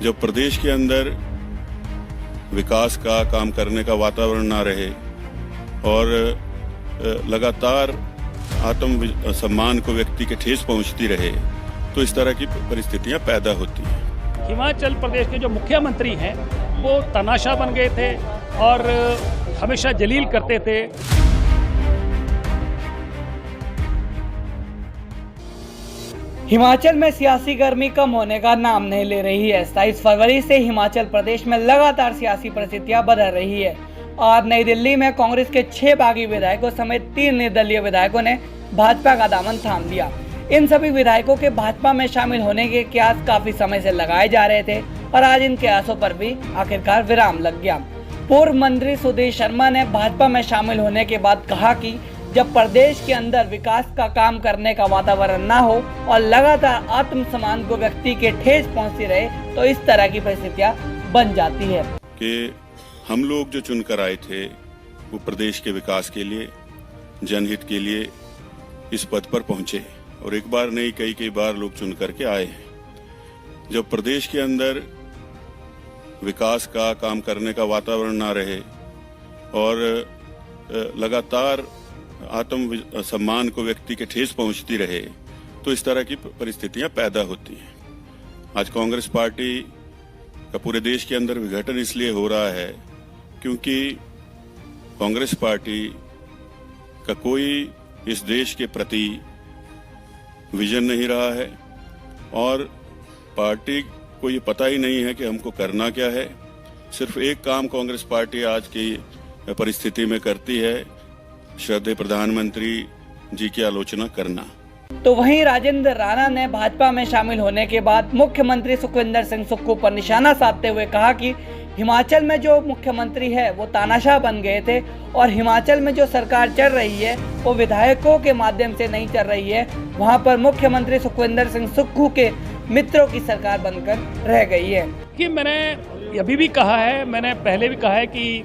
जब प्रदेश के अंदर विकास का काम करने का वातावरण ना रहे और लगातार आत्म सम्मान को व्यक्ति के ठेस पहुंचती रहे तो इस तरह की परिस्थितियां पैदा होती हैं। हिमाचल प्रदेश के जो मुख्यमंत्री हैं वो तमाशा बन गए थे और हमेशा जलील करते थे। हिमाचल में सियासी गर्मी कम होने का नाम नहीं ले रही है। 27 फरवरी से हिमाचल प्रदेश में लगातार सियासी परिस्थितियां बदल रही है। आज नई दिल्ली में कांग्रेस के 6 बागी विधायकों समेत 3 निर्दलीय विधायकों ने भाजपा का दामन थाम लिया। इन सभी विधायकों के भाजपा में शामिल होने के कयास काफी समय से लगाए जा रहे थे और आज इन कयासों पर भी आखिरकार विराम लग गया। पूर्व मंत्री सुधीर शर्मा ने भाजपा में शामिल होने के बाद कहा कि जब प्रदेश के अंदर विकास का काम करने का वातावरण ना हो और लगातार आत्मसम्मान को व्यक्ति के ठेस पहुंचती रहे तो इस तरह की परिस्थितियां बन जाती है कि हम लोग जो चुनकर आए थे वो प्रदेश के विकास के लिए, जनहित के लिए इस पद पर पहुंचे और एक बार नहीं कई बार लोग चुन करके आए हैं। जब प्रदेश के अंदर विकास का काम करने का वातावरण ना रहे और लगातार आत्म सम्मान को व्यक्ति के ठेस पहुंचती रहे तो इस तरह की परिस्थितियां पैदा होती हैं। आज कांग्रेस पार्टी का पूरे देश के अंदर विघटन इसलिए हो रहा है क्योंकि कांग्रेस पार्टी का कोई इस देश के प्रति विजन नहीं रहा है और पार्टी को ये पता ही नहीं है कि हमको करना क्या है। सिर्फ एक काम कांग्रेस पार्टी आज की परिस्थिति में करती है, श्रद्धेय प्रधानमंत्री जी की आलोचना करना। तो वहीं राजेंद्र राणा ने भाजपा में शामिल होने के बाद मुख्यमंत्री सुखविंदर सिंह सुक्खू पर निशाना साधते हुए कहा कि हिमाचल में जो मुख्यमंत्री है वो तानाशाह बन गए थे और हिमाचल में जो सरकार चल रही है वो विधायकों के माध्यम से नहीं चल रही है। वहां पर मुख्यमंत्री सुखविंदर सिंह सुक्खू के मित्रों की सरकार बनकर रह गई है। कि मैंने अभी भी कहा है, मैंने पहले भी कहा है कि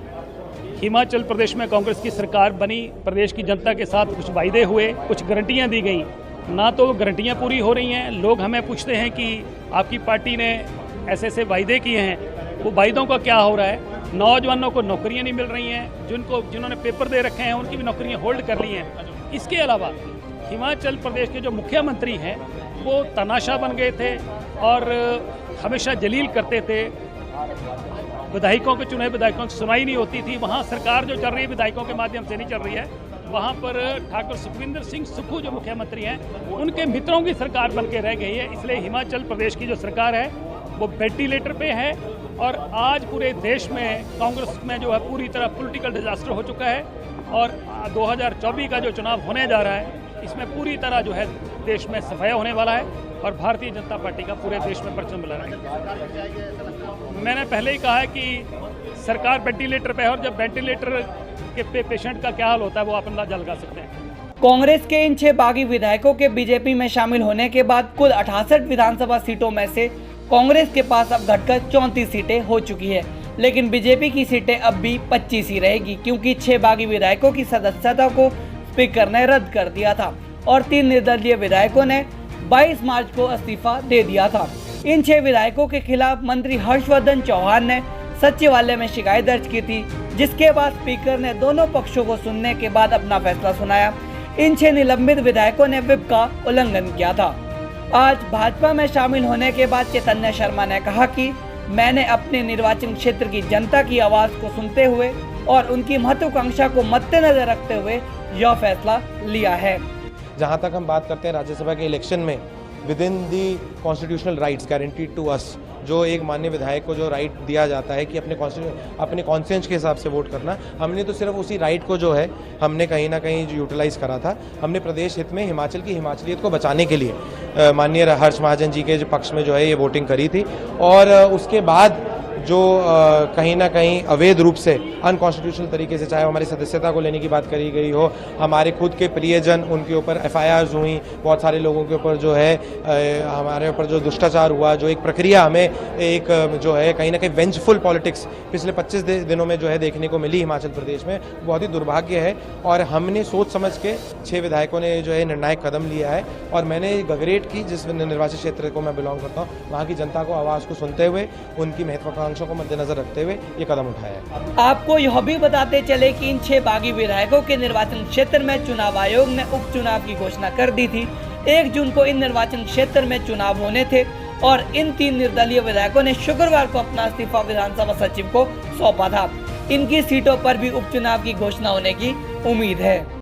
हिमाचल प्रदेश में कांग्रेस की सरकार बनी, प्रदेश की जनता के साथ कुछ वायदे हुए, कुछ गारंटियां दी गई, ना तो गारंटियां पूरी हो रही हैं। लोग हमें पूछते हैं कि आपकी पार्टी ने ऐसे वायदे किए हैं, वो वायदों का क्या हो रहा है। नौजवानों को नौकरियां नहीं मिल रही हैं, जिन्होंने पेपर दे रखे हैं उनकी भी नौकरियां होल्ड कर ली हैं। इसके अलावा हिमाचल प्रदेश के जो मुख्यमंत्री हैं वो तमाशा बन गए थे और हमेशा जलील करते थे। विधायकों के चुने विधायकों की सुनाई नहीं होती थी। वहाँ सरकार जो चल रही है विधायकों के माध्यम से नहीं चल रही है। वहाँ पर ठाकुर सुखविंदर सिंह सुक्खू जो मुख्यमंत्री हैं उनके मित्रों की सरकार बन के रह गई है। इसलिए हिमाचल प्रदेश की जो सरकार है वो वेंटिलेटर पे है और आज पूरे देश में कांग्रेस में जो है पूरी तरह पॉलिटिकल डिजास्टर हो चुका है और 2024 का जो चुनाव होने जा रहा है इसमें पूरी तरह जो है देश में सफाया होने वाला है और भारतीय जनता पार्टी का पूरे देश में परचम लहराएगा। मैंने पहले ही कहा है कि सरकार वेंटिलेटर पे है और जब वेंटिलेटर के पेशेंट का क्या हाल होता है वो आप अंदाजा लगा सकते हैं। कांग्रेस के इन 6 बागी विधायकों के बीजेपी में शामिल होने के बाद कुल 68 विधानसभा सीटों में से कांग्रेस के पास अब घटकर 34 सीटें हो चुकी है, लेकिन बीजेपी की सीटें अब भी 25 ही रहेगी क्योंकि 6 बागी विधायकों की सदस्यता को स्पीकर ने रद्द कर दिया था और 3 निर्दलीय विधायकों ने 22 मार्च को इस्तीफा दे दिया था। इन 6 विधायकों के खिलाफ मंत्री हर्षवर्धन चौहान ने सचिवालय में शिकायत दर्ज की थी, जिसके बाद स्पीकर ने दोनों पक्षों को सुनने के बाद अपना फैसला सुनाया। इन 6 निलंबित विधायकों ने व्हिप का उल्लंघन किया था। आज भाजपा में शामिल होने के बाद चैतन्य शर्मा ने कहा कि मैंने अपने निर्वाचन क्षेत्र की जनता की आवाज को सुनते हुए और उनकी महत्वाकांक्षा को मद्देनजर रखते हुए यह फैसला लिया है। जहां तक हम बात करते हैं राज्यसभा के इलेक्शन में within the constitutional rights guaranteed to us, जो एक माननीय विधायक को जो राइट दिया जाता है कि अपने कॉन्सेंस के हिसाब से वोट करना, हमने तो सिर्फ उसी राइट को जो है हमने कहीं ना कहीं यूटिलाइज करा था। हमने प्रदेश हित में हिमाचल की हिमाचलियत को बचाने के लिए माननीय हर्ष महाजन जी के पक्ष में जो है ये वोटिंग करी थी और उसके बाद जो कहीं ना कहीं अवैध रूप से अनकॉन्स्टिट्यूशनल तरीके से, चाहे हमारी सदस्यता को लेने की बात करी गई हो, हमारे खुद के प्रियजन उनके ऊपर FIRs हुई, बहुत सारे लोगों के ऊपर जो है हमारे ऊपर जो दुष्टाचार हुआ, जो एक प्रक्रिया हमें एक जो है कहीं ना कहीं वेंजफुल पॉलिटिक्स पिछले 25 दिनों में जो है देखने को मिली हिमाचल प्रदेश में, बहुत ही दुर्भाग्य है। और हमने सोच समझ के 6 विधायकों ने जो है निर्णायक कदम लिया है और मैंने गगरेट की, जिस निर्वाचित क्षेत्र को मैं बिलोंग करता हूँ, वहाँ की जनता को आवाज़ को सुनते हुए, उनकी महत्वाकांक्षाओं को मद्देनजर रखते हुए ये कदम उठाया है। आपको यह भी बताते चले कि इन 6 बागी विधायकों के निर्वाचन क्षेत्र में चुनाव आयोग ने उपचुनाव की घोषणा कर दी थी। 1 जून को इन निर्वाचन क्षेत्र में चुनाव होने थे और इन 3 निर्दलीय विधायकों ने शुक्रवार को अपना इस्तीफा विधानसभा सचिव को सौंपा था। इनकी सीटों पर भी उपचुनाव की घोषणा होने की उम्मीद है।